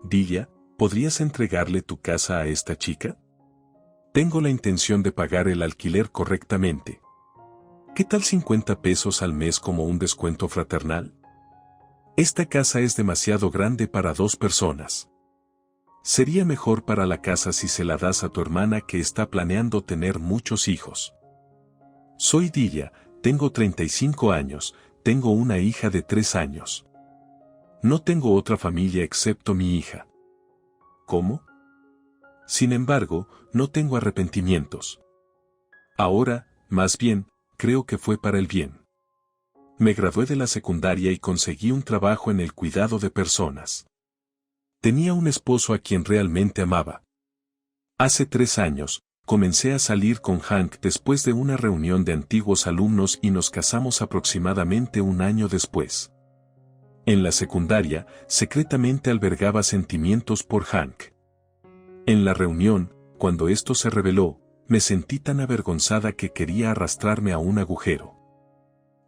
Dilia, ¿podrías entregarle tu casa a esta chica? Tengo la intención de pagar el alquiler correctamente. ¿Qué tal 50 pesos al mes como un descuento fraternal? Esta casa es demasiado grande para 2 personas. Sería mejor para la casa si se la das a tu hermana que está planeando tener muchos hijos. Soy Dilia, tengo 35 años, tengo una hija de 3 años. No tengo otra familia excepto mi hija. ¿Cómo? Sin embargo, no tengo arrepentimientos. Ahora, más bien, creo que fue para el bien. Me gradué de la secundaria y conseguí un trabajo en el cuidado de personas. Tenía un esposo a quien realmente amaba. Hace 3 años, comencé a salir con Hank después de una reunión de antiguos alumnos y nos casamos aproximadamente un año después. En la secundaria, secretamente albergaba sentimientos por Hank. En la reunión, cuando esto se reveló, me sentí tan avergonzada que quería arrastrarme a un agujero.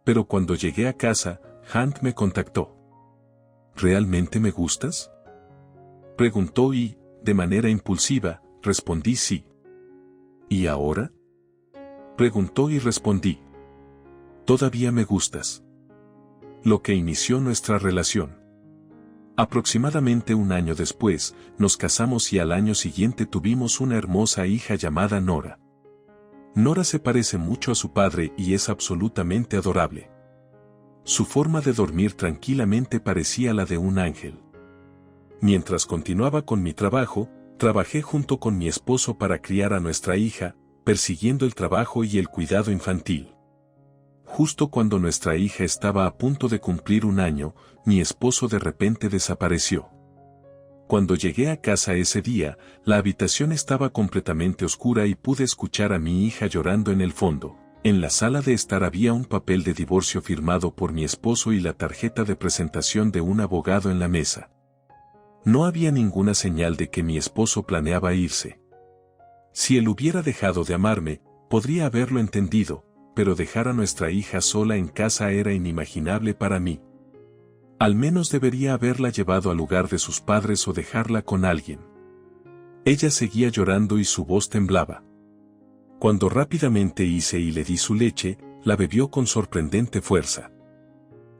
Pero cuando llegué a casa, Hank me contactó. ¿Realmente me gustas?, preguntó y, de manera impulsiva, respondí sí. ¿Y ahora?, preguntó y respondí. Todavía me gustas. Lo que inició nuestra relación. Aproximadamente un año después, nos casamos y al año siguiente tuvimos una hermosa hija llamada Nora. Nora se parece mucho a su padre y es absolutamente adorable. Su forma de dormir tranquilamente parecía la de un ángel. Mientras continuaba con mi trabajo, trabajé junto con mi esposo para criar a nuestra hija, persiguiendo el trabajo y el cuidado infantil. Justo cuando nuestra hija estaba a punto de cumplir un año, mi esposo de repente desapareció. Cuando llegué a casa ese día, la habitación estaba completamente oscura y pude escuchar a mi hija llorando en el fondo. En la sala de estar había un papel de divorcio firmado por mi esposo y la tarjeta de presentación de un abogado en la mesa. No había ninguna señal de que mi esposo planeaba irse. Si él hubiera dejado de amarme, podría haberlo entendido, pero dejar a nuestra hija sola en casa era inimaginable para mí. Al menos debería haberla llevado al lugar de sus padres o dejarla con alguien. Ella seguía llorando y su voz temblaba. Cuando rápidamente hice y le di su leche, la bebió con sorprendente fuerza.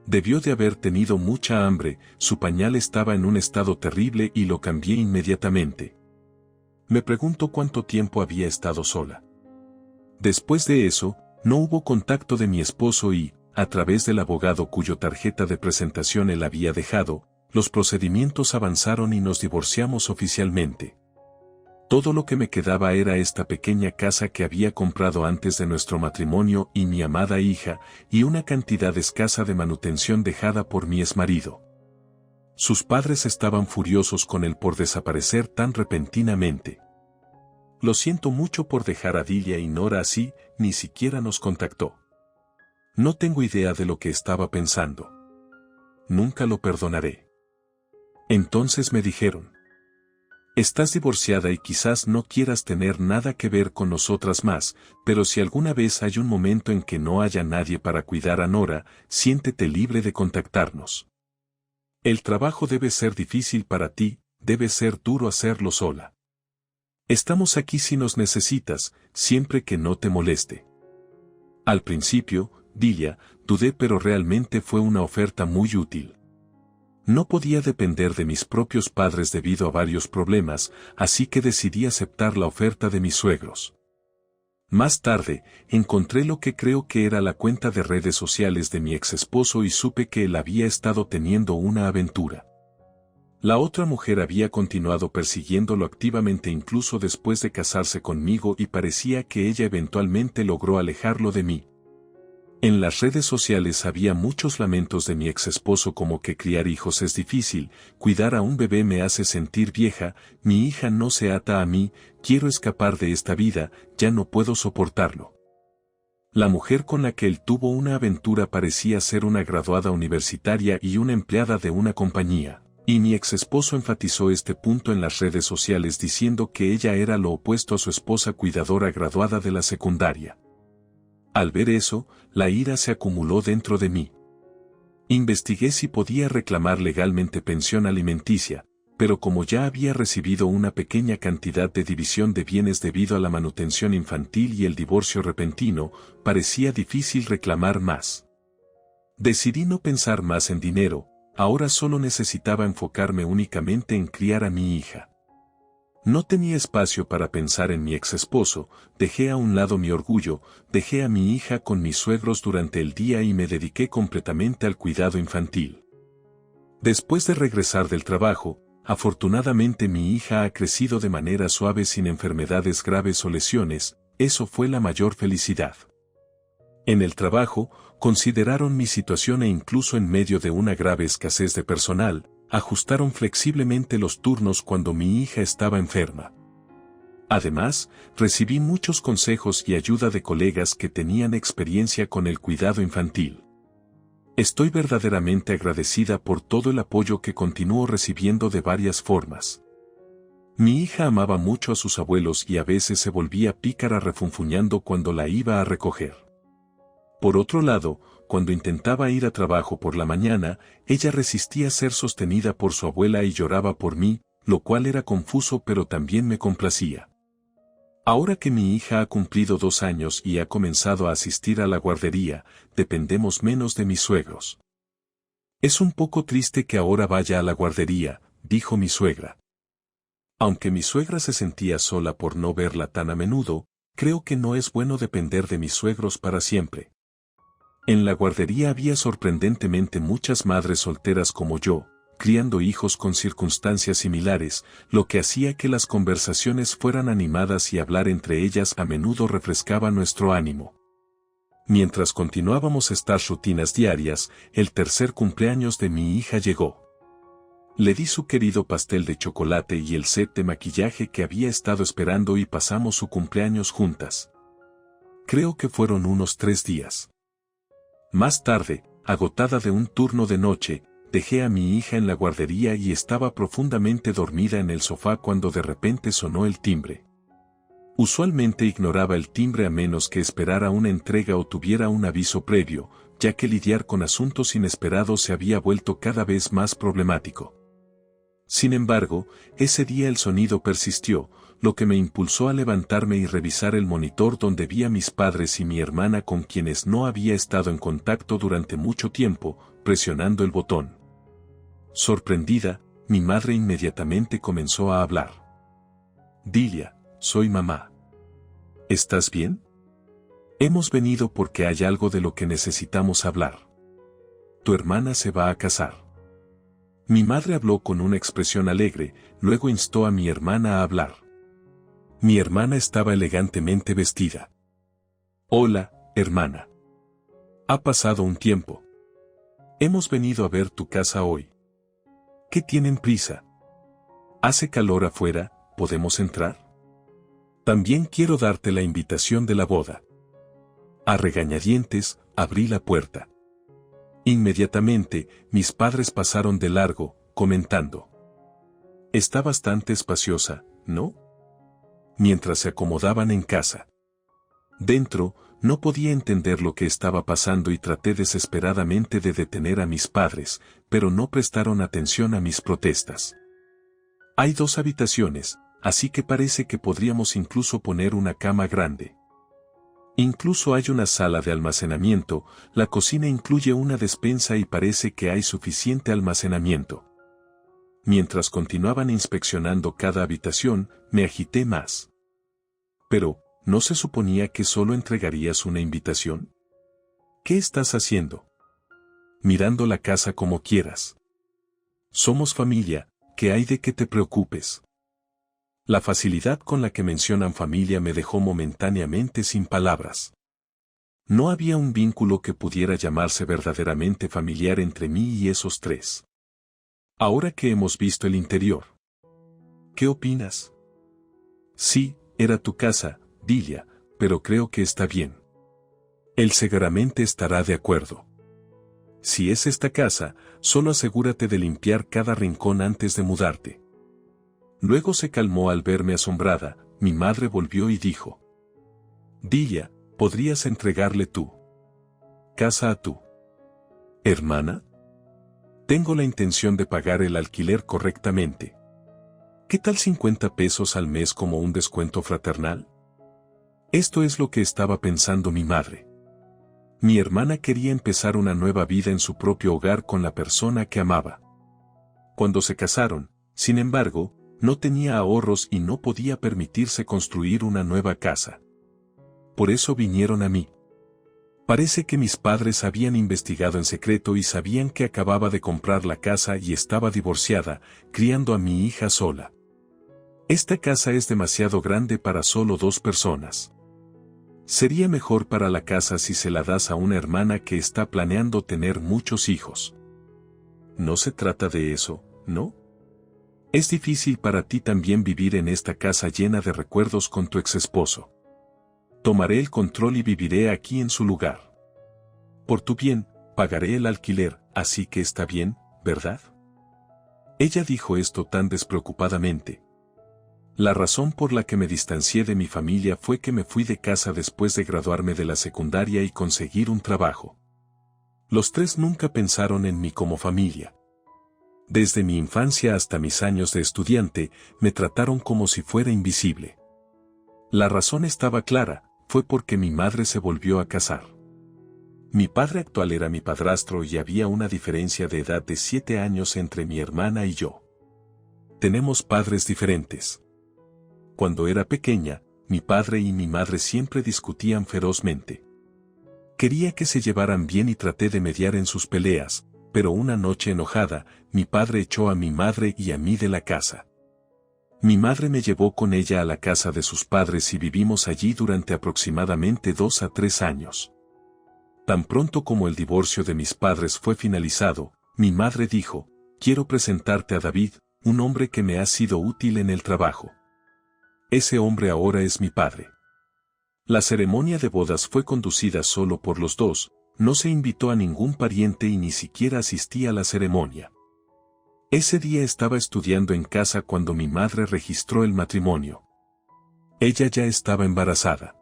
Debió de haber tenido mucha hambre, su pañal estaba en un estado terrible y lo cambié inmediatamente. Me pregunto cuánto tiempo había estado sola. Después de eso, no hubo contacto de mi esposo y, a través del abogado cuyo tarjeta de presentación él había dejado, los procedimientos avanzaron y nos divorciamos oficialmente. Todo lo que me quedaba era esta pequeña casa que había comprado antes de nuestro matrimonio y mi amada hija, y una cantidad escasa de manutención dejada por mi exmarido. Sus padres estaban furiosos con él por desaparecer tan repentinamente. Lo siento mucho por dejar a Dilia y Nora así, ni siquiera nos contactó. No tengo idea de lo que estaba pensando. Nunca lo perdonaré. Entonces me dijeron: estás divorciada y quizás no quieras tener nada que ver con nosotras más, pero si alguna vez hay un momento en que no haya nadie para cuidar a Nora, siéntete libre de contactarnos. El trabajo debe ser difícil para ti, debe ser duro hacerlo sola. Estamos aquí si nos necesitas, siempre que no te moleste. Al principio, Dilia, dudé, pero realmente fue una oferta muy útil. No podía depender de mis propios padres debido a varios problemas, así que decidí aceptar la oferta de mis suegros. Más tarde, encontré lo que creo que era la cuenta de redes sociales de mi exesposo y supe que él había estado teniendo una aventura. La otra mujer había continuado persiguiéndolo activamente incluso después de casarse conmigo y parecía que ella eventualmente logró alejarlo de mí. En las redes sociales había muchos lamentos de mi exesposo como que criar hijos es difícil, cuidar a un bebé me hace sentir vieja, mi hija no se ata a mí, quiero escapar de esta vida, ya no puedo soportarlo. La mujer con la que él tuvo una aventura parecía ser una graduada universitaria y una empleada de una compañía, y mi exesposo enfatizó este punto en las redes sociales diciendo que ella era lo opuesto a su esposa cuidadora graduada de la secundaria. Al ver eso, la ira se acumuló dentro de mí. Investigué si podía reclamar legalmente pensión alimenticia, pero como ya había recibido una pequeña cantidad de división de bienes debido a la manutención infantil y el divorcio repentino, parecía difícil reclamar más. Decidí no pensar más en dinero, ahora solo necesitaba enfocarme únicamente en criar a mi hija. No tenía espacio para pensar en mi ex esposo, dejé a un lado mi orgullo, dejé a mi hija con mis suegros durante el día y me dediqué completamente al cuidado infantil. Después de regresar del trabajo, afortunadamente mi hija ha crecido de manera suave sin enfermedades graves o lesiones, eso fue la mayor felicidad. En el trabajo, consideraron mi situación e incluso en medio de una grave escasez de personal, ajustaron flexiblemente los turnos cuando mi hija estaba enferma. Además, recibí muchos consejos y ayuda de colegas que tenían experiencia con el cuidado infantil. Estoy verdaderamente agradecida por todo el apoyo que continúo recibiendo de varias formas. Mi hija amaba mucho a sus abuelos y a veces se volvía pícara refunfuñando cuando la iba a recoger. Por otro lado, cuando intentaba ir a trabajo por la mañana, ella resistía ser sostenida por su abuela y lloraba por mí, lo cual era confuso pero también me complacía. Ahora que mi hija ha cumplido 2 años y ha comenzado a asistir a la guardería, dependemos menos de mis suegros. Es un poco triste que ahora vaya a la guardería, dijo mi suegra. Aunque mi suegra se sentía sola por no verla tan a menudo, creo que no es bueno depender de mis suegros para siempre. En la guardería había sorprendentemente muchas madres solteras como yo, criando hijos con circunstancias similares, lo que hacía que las conversaciones fueran animadas y hablar entre ellas a menudo refrescaba nuestro ánimo. Mientras continuábamos estas rutinas diarias, el tercer cumpleaños de mi hija llegó. Le di su querido pastel de chocolate y el set de maquillaje que había estado esperando y pasamos su cumpleaños juntas. Creo que fueron unos 3 días. Más tarde, agotada de un turno de noche, dejé a mi hija en la guardería y estaba profundamente dormida en el sofá cuando de repente sonó el timbre. Usualmente ignoraba el timbre a menos que esperara una entrega o tuviera un aviso previo, ya que lidiar con asuntos inesperados se había vuelto cada vez más problemático. Sin embargo, ese día el sonido persistió, lo que me impulsó a levantarme y revisar el monitor donde vi a mis padres y mi hermana con quienes no había estado en contacto durante mucho tiempo, presionando el botón. Sorprendida, mi madre inmediatamente comenzó a hablar. Dilia, soy mamá. ¿Estás bien? Hemos venido porque hay algo de lo que necesitamos hablar. Tu hermana se va a casar. Mi madre habló con una expresión alegre, luego instó a mi hermana a hablar. Mi hermana estaba elegantemente vestida. Hola, hermana. Ha pasado un tiempo. Hemos venido a ver tu casa hoy. ¿Qué tienen prisa? ¿Hace calor afuera? ¿Podemos entrar? También quiero darte la invitación de la boda. A regañadientes, abrí la puerta. Inmediatamente, mis padres pasaron de largo, comentando. Está bastante espaciosa, ¿no? Mientras se acomodaban en casa. Dentro, no podía entender lo que estaba pasando y traté desesperadamente de detener a mis padres, pero no prestaron atención a mis protestas. Hay 2 habitaciones, así que parece que podríamos incluso poner una cama grande. Incluso hay una sala de almacenamiento, la cocina incluye una despensa y parece que hay suficiente almacenamiento. Mientras continuaban inspeccionando cada habitación, me agité más. Pero, ¿no se suponía que solo entregarías una invitación? ¿Qué estás haciendo? Mirando la casa como quieras. Somos familia, ¿qué hay de que te preocupes? La facilidad con la que mencionan familia me dejó momentáneamente sin palabras. No había un vínculo que pudiera llamarse verdaderamente familiar entre mí y esos 3. Ahora que hemos visto el interior. ¿Qué opinas? Sí, era tu casa, Dilia, pero creo que está bien. Él seguramente estará de acuerdo. Si es esta casa, solo asegúrate de limpiar cada rincón antes de mudarte. Luego se calmó al verme asombrada, mi madre volvió y dijo. Dilia, ¿podrías entregarle tu casa a tu hermana? Tengo la intención de pagar el alquiler correctamente. ¿Qué tal 50 pesos al mes como un descuento fraternal? Esto es lo que estaba pensando mi madre. Mi hermana quería empezar una nueva vida en su propio hogar con la persona que amaba. Cuando se casaron, sin embargo, no tenía ahorros y no podía permitirse construir una nueva casa. Por eso vinieron a mí. Parece que mis padres habían investigado en secreto y sabían que acababa de comprar la casa y estaba divorciada, criando a mi hija sola. Esta casa es demasiado grande para solo 2 personas. Sería mejor para la casa si se la das a una hermana que está planeando tener muchos hijos. No se trata de eso, ¿no? Es difícil para ti también vivir en esta casa llena de recuerdos con tu exesposo. Tomaré el control y viviré aquí en su lugar. Por tu bien, pagaré el alquiler, así que está bien, ¿verdad? Ella dijo esto tan despreocupadamente. La razón por la que me distancié de mi familia fue que me fui de casa después de graduarme de la secundaria y conseguir un trabajo. Los 3 nunca pensaron en mí como familia. Desde mi infancia hasta mis años de estudiante, me trataron como si fuera invisible. La razón estaba clara, fue porque mi madre se volvió a casar. Mi padre actual era mi padrastro y había una diferencia de edad de 7 años entre mi hermana y yo. Tenemos padres diferentes. Cuando era pequeña, mi padre y mi madre siempre discutían ferozmente. Quería que se llevaran bien y traté de mediar en sus peleas, pero una noche enojada, mi padre echó a mi madre y a mí de la casa. Mi madre me llevó con ella a la casa de sus padres y vivimos allí durante aproximadamente 2 a 3 años. Tan pronto como el divorcio de mis padres fue finalizado, mi madre dijo, quiero presentarte a David, un hombre que me ha sido útil en el trabajo. Ese hombre ahora es mi padre. La ceremonia de bodas fue conducida solo por los dos, no se invitó a ningún pariente y ni siquiera asistí a la ceremonia. Ese día estaba estudiando en casa cuando mi madre registró el matrimonio. Ella ya estaba embarazada.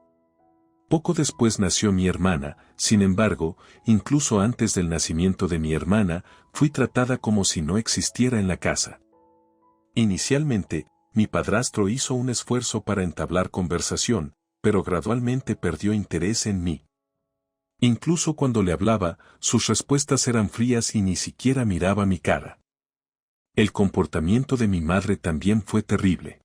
Poco después nació mi hermana, sin embargo, incluso antes del nacimiento de mi hermana, fui tratada como si no existiera en la casa. Inicialmente, mi padrastro hizo un esfuerzo para entablar conversación, pero gradualmente perdió interés en mí. Incluso cuando le hablaba, sus respuestas eran frías y ni siquiera miraba mi cara. El comportamiento de mi madre también fue terrible.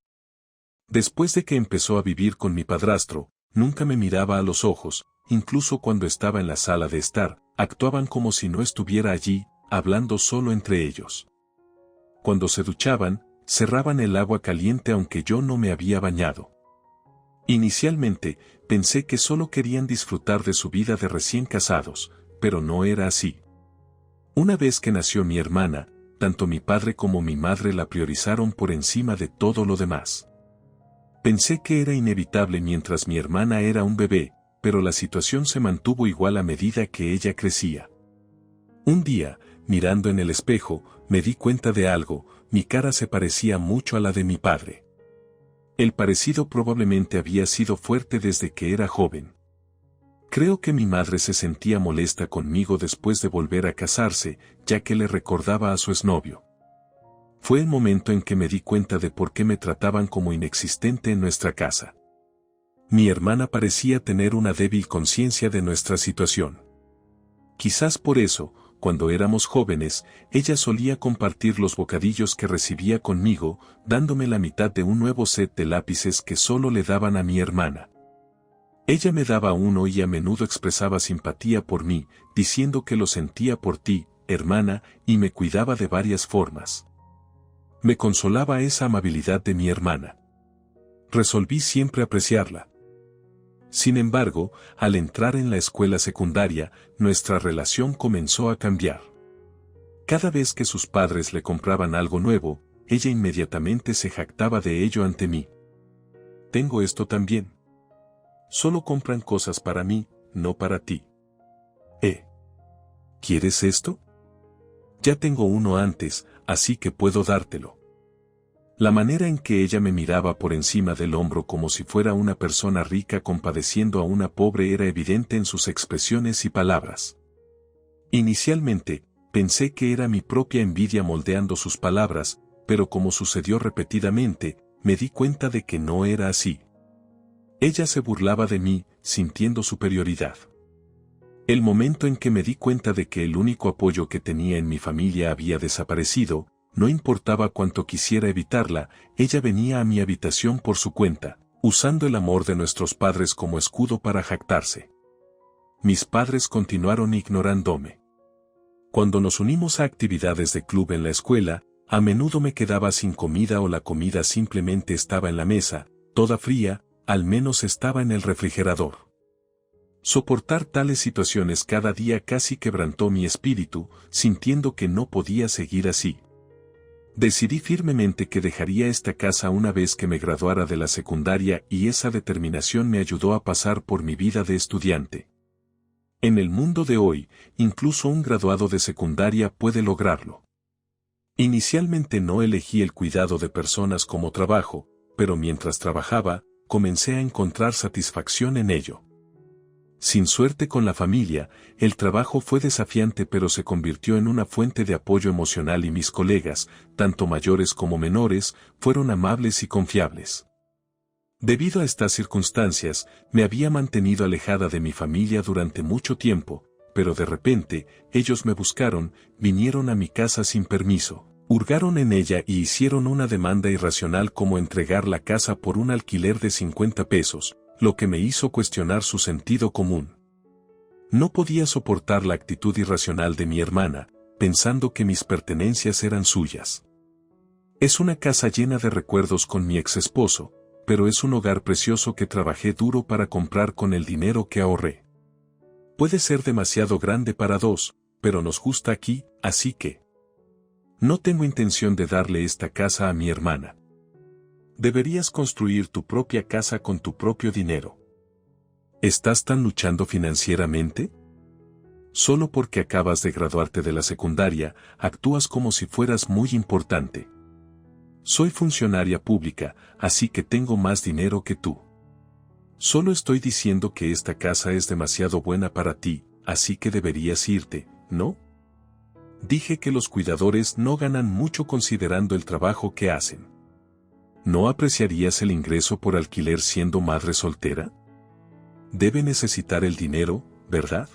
Después de que empezó a vivir con mi padrastro, nunca me miraba a los ojos, incluso cuando estaba en la sala de estar, actuaban como si no estuviera allí, hablando solo entre ellos. Cuando se duchaban, cerraban el agua caliente aunque yo no me había bañado. Inicialmente, pensé que solo querían disfrutar de su vida de recién casados, pero no era así. Una vez que nació mi hermana, tanto mi padre como mi madre la priorizaron por encima de todo lo demás. Pensé que era inevitable mientras mi hermana era un bebé, pero la situación se mantuvo igual a medida que ella crecía. Un día, mirando en el espejo, me di cuenta de algo, mi cara se parecía mucho a la de mi padre. El parecido probablemente había sido fuerte desde que era joven. Creo que mi madre se sentía molesta conmigo después de volver a casarse, ya que le recordaba a su exnovio. Fue el momento en que me di cuenta de por qué me trataban como inexistente en nuestra casa. Mi hermana parecía tener una débil conciencia de nuestra situación. Quizás por eso, cuando éramos jóvenes, ella solía compartir los bocadillos que recibía conmigo, dándome la mitad de un nuevo set de lápices que solo le daban a mi hermana. Ella me daba uno y a menudo expresaba simpatía por mí, diciendo que lo sentía por ti, hermana, y me cuidaba de varias formas. Me consolaba esa amabilidad de mi hermana. Resolví siempre apreciarla. Sin embargo, al entrar en la escuela secundaria, nuestra relación comenzó a cambiar. Cada vez que sus padres le compraban algo nuevo, ella inmediatamente se jactaba de ello ante mí. Tengo esto también. Solo compran cosas para mí, no para ti. ¿Quieres esto? Ya tengo uno antes, así que puedo dártelo. La manera en que ella me miraba por encima del hombro como si fuera una persona rica compadeciendo a una pobre era evidente en sus expresiones y palabras. Inicialmente, pensé que era mi propia envidia moldeando sus palabras, pero como sucedió repetidamente, me di cuenta de que no era así. Ella se burlaba de mí, sintiendo superioridad. El momento en que me di cuenta de que el único apoyo que tenía en mi familia había desaparecido, no importaba cuánto quisiera evitarla, ella venía a mi habitación por su cuenta, usando el amor de nuestros padres como escudo para jactarse. Mis padres continuaron ignorándome. Cuando nos unimos a actividades de club en la escuela, a menudo me quedaba sin comida o la comida simplemente estaba en la mesa, toda fría, al menos estaba en el refrigerador. Soportar tales situaciones cada día casi quebrantó mi espíritu, sintiendo que no podía seguir así. Decidí firmemente que dejaría esta casa una vez que me graduara de la secundaria y esa determinación me ayudó a pasar por mi vida de estudiante. En el mundo de hoy, incluso un graduado de secundaria puede lograrlo. Inicialmente no elegí el cuidado de personas como trabajo, pero mientras trabajaba, comencé a encontrar satisfacción en ello. Sin suerte con la familia, el trabajo fue desafiante pero se convirtió en una fuente de apoyo emocional y mis colegas, tanto mayores como menores, fueron amables y confiables. Debido a estas circunstancias, me había mantenido alejada de mi familia durante mucho tiempo, pero de repente, ellos me buscaron, vinieron a mi casa sin permiso, hurgaron en ella y hicieron una demanda irracional como entregar la casa por un alquiler de 50 pesos, lo que me hizo cuestionar su sentido común. No podía soportar la actitud irracional de mi hermana, pensando que mis pertenencias eran suyas. Es una casa llena de recuerdos con mi ex esposo, pero es un hogar precioso que trabajé duro para comprar con el dinero que ahorré. Puede ser demasiado grande para dos, pero nos gusta aquí, así que no tengo intención de darle esta casa a mi hermana. Deberías construir tu propia casa con tu propio dinero. ¿Estás tan luchando financieramente? Solo porque acabas de graduarte de la secundaria, actúas como si fueras muy importante. Soy funcionaria pública, así que tengo más dinero que tú. Solo estoy diciendo que esta casa es demasiado buena para ti, así que deberías irte, ¿no? Dije que los cuidadores no ganan mucho considerando el trabajo que hacen. ¿No apreciarías el ingreso por alquiler siendo madre soltera? Debe necesitar el dinero, ¿verdad?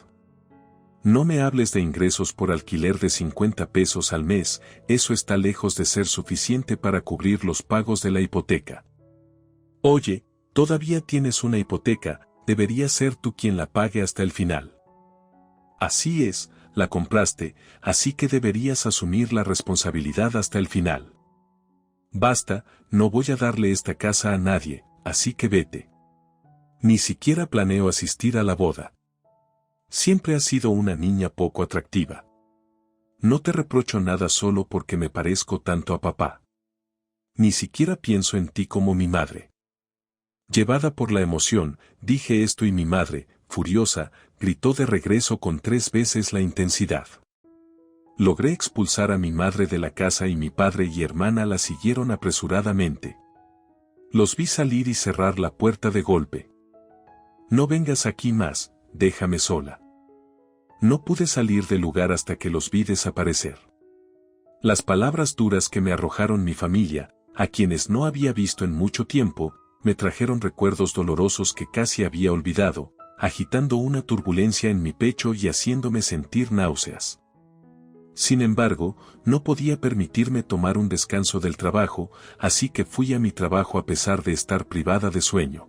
No me hables de ingresos por alquiler de 50 pesos al mes, eso está lejos de ser suficiente para cubrir los pagos de la hipoteca. Oye, todavía tienes una hipoteca, deberías ser tú quien la pague hasta el final. Así es, la compraste, así que deberías asumir la responsabilidad hasta el final. Basta, no voy a darle esta casa a nadie, así que vete. Ni siquiera planeo asistir a la boda. Siempre has sido una niña poco atractiva. No te reprocho nada solo porque me parezco tanto a papá. Ni siquiera pienso en ti como mi madre. Llevada por la emoción, dije esto y mi madre, furiosa, gritó de regreso con 3 veces la intensidad. Logré expulsar a mi madre de la casa y mi padre y hermana la siguieron apresuradamente. Los vi salir y cerrar la puerta de golpe. No vengas aquí más, déjame sola. No pude salir del lugar hasta que los vi desaparecer. Las palabras duras que me arrojaron mi familia, a quienes no había visto en mucho tiempo, me trajeron recuerdos dolorosos que casi había olvidado, agitando una turbulencia en mi pecho y haciéndome sentir náuseas. Sin embargo, no podía permitirme tomar un descanso del trabajo, así que fui a mi trabajo a pesar de estar privada de sueño.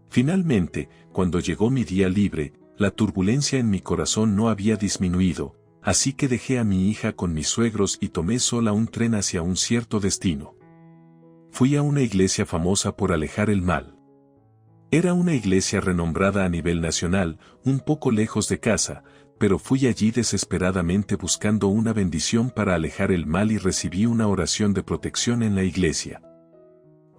Finalmente, cuando llegó mi día libre, la turbulencia en mi corazón no había disminuido, así que dejé a mi hija con mis suegros y tomé sola un tren hacia un cierto destino. Fui a una iglesia famosa por alejar el mal. Era una iglesia renombrada a nivel nacional, un poco lejos de casa, pero fui allí desesperadamente buscando una bendición para alejar el mal y recibí una oración de protección en la iglesia.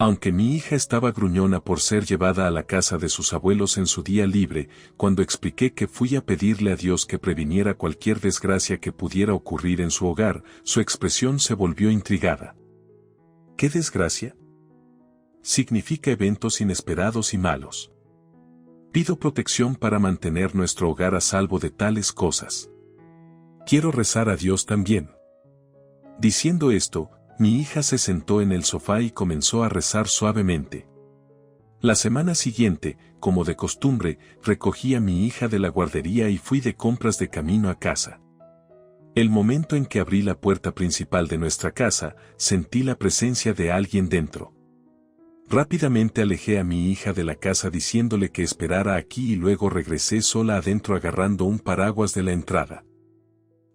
Aunque mi hija estaba gruñona por ser llevada a la casa de sus abuelos en su día libre, cuando expliqué que fui a pedirle a Dios que previniera cualquier desgracia que pudiera ocurrir en su hogar, su expresión se volvió intrigada. ¿Qué desgracia? Significa eventos inesperados y malos. Pido protección para mantener nuestro hogar a salvo de tales cosas. Quiero rezar a Dios también. Diciendo esto, Mi hija se sentó en el sofá y comenzó a rezar suavemente. La semana siguiente, como de costumbre, recogí a mi hija de la guardería y fui de compras de camino a casa. El momento en que abrí la puerta principal de nuestra casa, sentí la presencia de alguien dentro. Rápidamente alejé a mi hija de la casa diciéndole que esperara aquí y luego regresé sola adentro agarrando un paraguas de la entrada.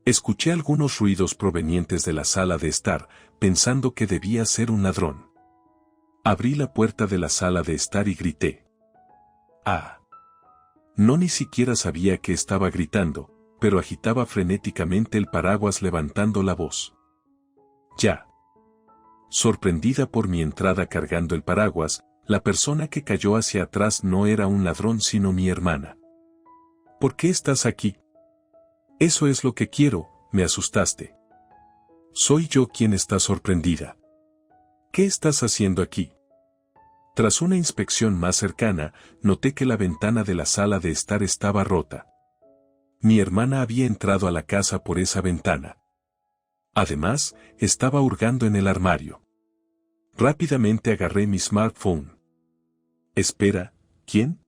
Escuché algunos ruidos provenientes de la sala de estar, pensando que debía ser un ladrón. Abrí la puerta de la sala de estar y grité. ¡Ah! No, ni siquiera sabía que estaba gritando, pero agitaba frenéticamente el paraguas levantando la voz. ¡Ya! Sorprendida por mi entrada cargando el paraguas, la persona que cayó hacia atrás no era un ladrón sino mi hermana. ¿Por qué estás aquí? Eso es lo que quiero, me asustaste. Soy yo quien está sorprendida. ¿Qué estás haciendo aquí? Tras una inspección más cercana, noté que la ventana de la sala de estar estaba rota. Mi hermana había entrado a la casa por esa ventana. Además, estaba hurgando en el armario. Rápidamente agarré mi smartphone. Espera, ¿quién?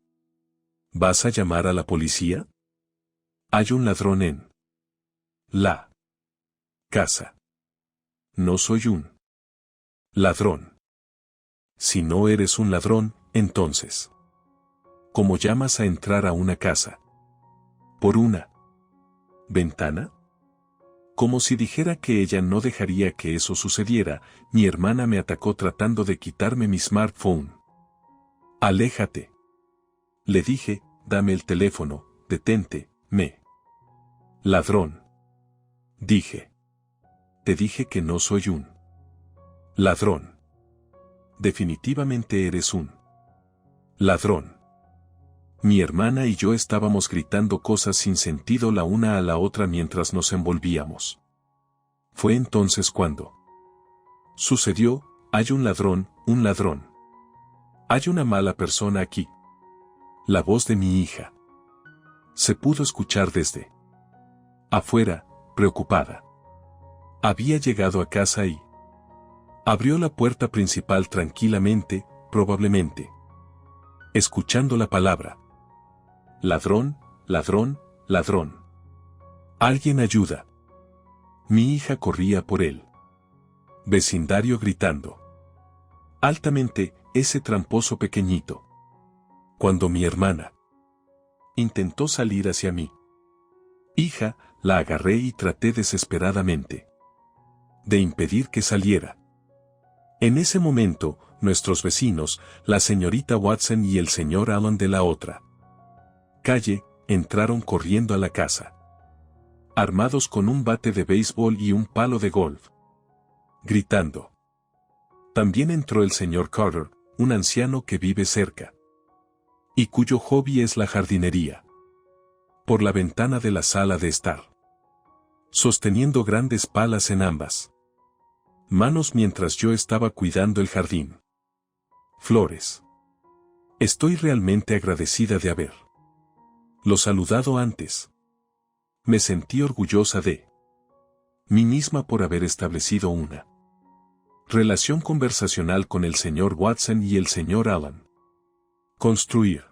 ¿Vas a llamar a la policía? Hay un ladrón en la casa. No soy un ladrón. Si no eres un ladrón, entonces, ¿cómo llamas a entrar a una casa? ¿Por una ventana? Como si dijera que ella no dejaría que eso sucediera, mi hermana me atacó tratando de quitarme mi smartphone. Aléjate. Le dije, dame el teléfono, detente, ladrón. Dije. Te dije que no soy un ladrón. Definitivamente eres un ladrón. Mi hermana y yo estábamos gritando cosas sin sentido la una a la otra mientras nos envolvíamos. Fue entonces cuando sucedió. Hay un ladrón, un ladrón. Hay una mala persona aquí. La voz de mi hija se pudo escuchar desde afuera, preocupada. Había llegado a casa y abrió la puerta principal tranquilamente, probablemente escuchando la palabra. Ladrón, ladrón, ladrón. Alguien ayuda. Mi hija corría por el vecindario gritando altamente, ese tramposo pequeñito. Cuando mi hermana intentó salir hacia mí. Hija, la agarré y traté desesperadamente de impedir que saliera. En ese momento, nuestros vecinos, la señorita Watson y el señor Allen de la otra calle, entraron corriendo a la casa. Armados con un bate de béisbol y un palo de golf. Gritando. También entró el señor Carter, un anciano que vive cerca. Y cuyo hobby es la jardinería. Por la ventana de la sala de estar. Sosteniendo grandes palas en ambas manos mientras yo estaba cuidando el jardín. Flores. Estoy realmente agradecida de haber lo saludado antes. Me sentí orgullosa de mí misma por haber establecido una relación conversacional con el señor Watson y el señor Allen. Construir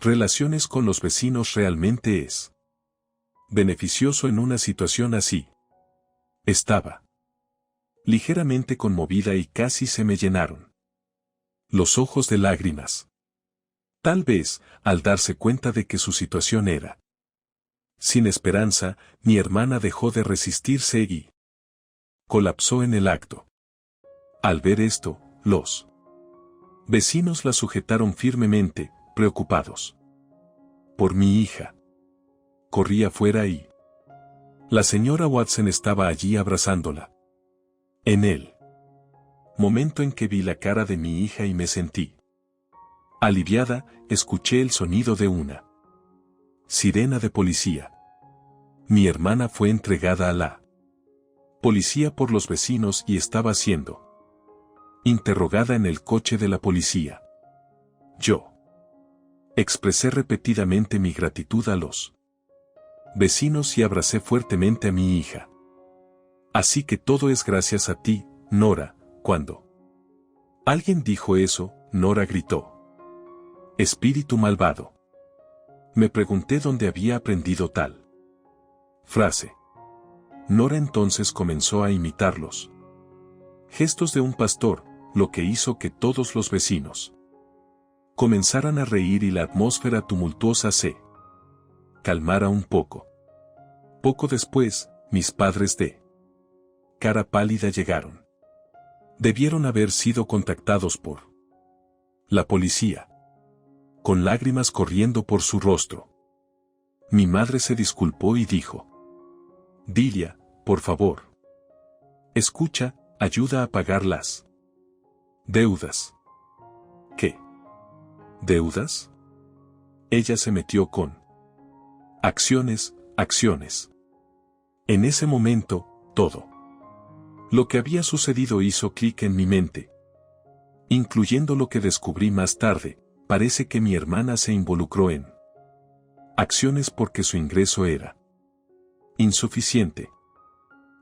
relaciones con los vecinos realmente es beneficioso en una situación así. Estaba ligeramente conmovida y casi se me llenaron los ojos de lágrimas. Tal vez, al darse cuenta de que su situación era sin esperanza, mi hermana dejó de resistirse y colapsó en el acto. Al ver esto, los vecinos la sujetaron firmemente, preocupados por mi hija. Corrí afuera y la señora Watson estaba allí abrazándola. En el momento en que vi la cara de mi hija y me sentí aliviada, escuché el sonido de una sirena de policía. Mi hermana fue entregada a la policía por los vecinos y estaba siendo interrogada en el coche de la policía. Yo expresé repetidamente mi gratitud a los vecinos y abracé fuertemente a mi hija. Así que todo es gracias a ti, Nora, ¿cuándo? Alguien dijo eso, Nora gritó. Espíritu malvado. Me pregunté dónde había aprendido tal frase. Nora entonces comenzó a imitarlos gestos de un pastor, lo que hizo que todos los vecinos comenzaran a reír y la atmósfera tumultuosa se calmara un poco. Poco después, mis padres de cara pálida llegaron. Debieron haber sido contactados por la policía, con lágrimas corriendo por su rostro. Mi madre se disculpó y dijo: Dilia, por favor. Escucha, ayuda a pagar las deudas. ¿Qué? ¿Deudas? Ella se metió con acciones. En ese momento, todo lo que había sucedido hizo clic en mi mente. Incluyendo lo que descubrí más tarde, parece que mi hermana se involucró en acciones porque su ingreso era insuficiente.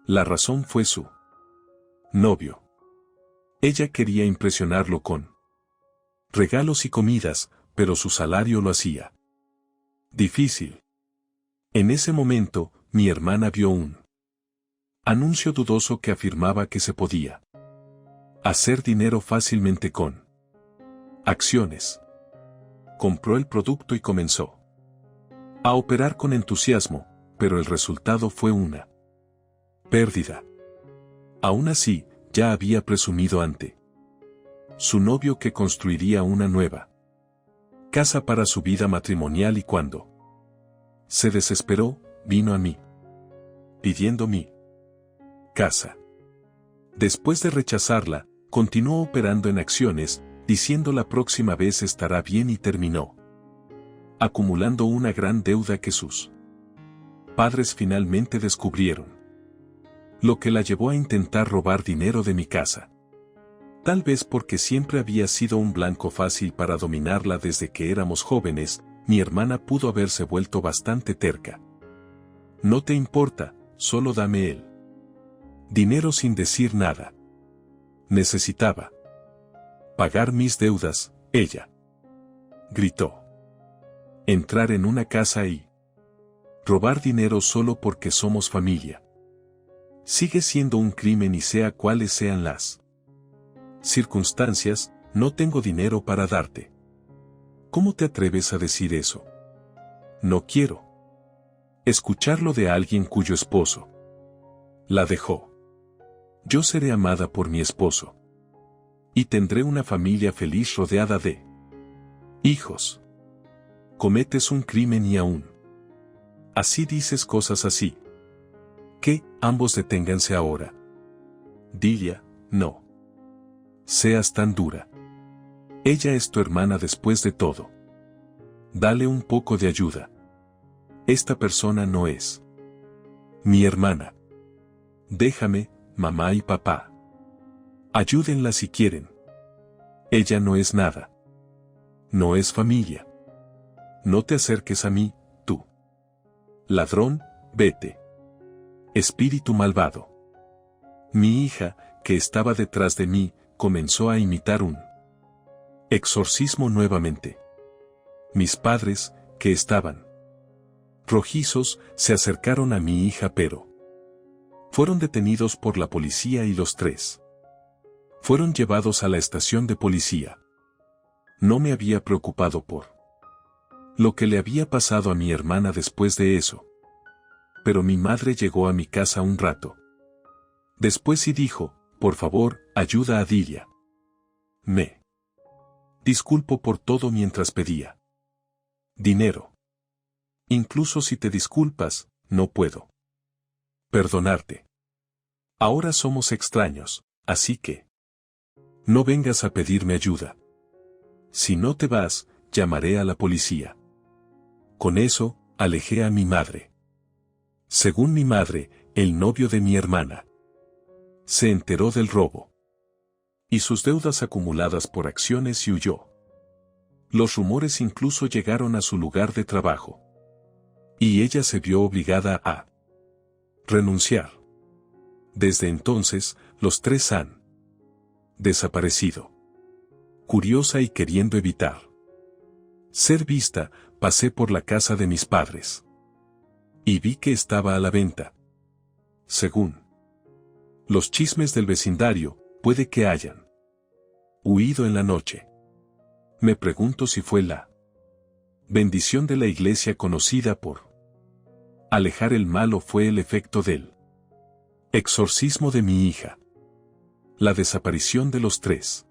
La razón fue su novio. Ella quería impresionarlo con regalos y comidas, pero su salario lo hacía difícil. En ese momento, mi hermana vio un anuncio dudoso que afirmaba que se podía hacer dinero fácilmente con acciones. Compró el producto y comenzó a operar con entusiasmo, pero el resultado fue una pérdida. Aún así, ya había presumido ante su novio que construiría una nueva casa para su vida matrimonial y cuando se desesperó, vino a mí pidiendo mi casa. Después de rechazarla, continuó operando en acciones, diciendo la próxima vez estará bien y terminó acumulando una gran deuda que sus padres finalmente descubrieron, lo que la llevó a intentar robar dinero de mi casa. Tal vez porque siempre había sido un blanco fácil para dominarla desde que éramos jóvenes, mi hermana pudo haberse vuelto bastante terca. No te importa, solo dame el dinero sin decir nada. Necesitaba pagar mis deudas, ella gritó. Entrar en una casa y robar dinero solo porque somos familia sigue siendo un crimen y sea cuales sean las circunstancias, no tengo dinero para darte. ¿Cómo te atreves a decir eso? No quiero escucharlo de alguien cuyo esposo la dejó. Yo seré amada por mi esposo y tendré una familia feliz rodeada de hijos. Cometes un crimen y aún así dices cosas así. Que ambos deténganse ahora. Dilia, no seas tan dura. Ella es tu hermana después de todo. Dale un poco de ayuda. Esta persona no es mi hermana. Déjame, mamá y papá. Ayúdenla si quieren. Ella no es nada. No es familia. No te acerques a mí, tú. Ladrón, vete. Espíritu malvado. Mi hija, que estaba detrás de mí, comenzó a imitar un exorcismo nuevamente. Mis padres, que estaban rojizos, se acercaron a mi hija pero fueron detenidos por la policía y los tres fueron llevados a la estación de policía. No me había preocupado por lo que le había pasado a mi hermana después de eso. Pero mi madre llegó a mi casa un rato después y dijo, por favor, ayuda a Dilia. Me disculpo por todo mientras pedía dinero. Incluso si te disculpas, no puedo perdonarte. Ahora somos extraños, así que no vengas a pedirme ayuda. Si no te vas, llamaré a la policía. Con eso, alejé a mi madre. Según mi madre, el novio de mi hermana se enteró del robo y sus deudas acumuladas por acciones y huyó. Los rumores incluso llegaron a su lugar de trabajo. Y ella se vio obligada a renunciar. Desde entonces, los tres han desaparecido. Curiosa y queriendo evitar ser vista, pasé por la casa de mis padres. Y vi que estaba a la venta. Según los chismes del vecindario, puede que hayan huido en la noche. Me pregunto si fue la bendición de la iglesia conocida por alejar el mal o fue el efecto del exorcismo de mi hija. La desaparición de los tres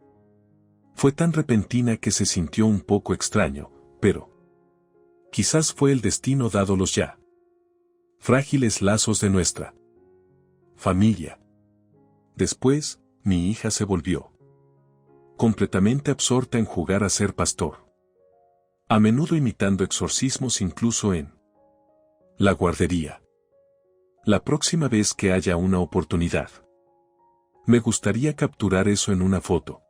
fue tan repentina que se sintió un poco extraño, pero quizás fue el destino dado los ya frágiles lazos de nuestra familia. Después, mi hija se volvió completamente absorta en jugar a ser pastor. A menudo imitando exorcismos incluso en la guardería. La próxima vez que haya una oportunidad, me gustaría capturar eso en una foto.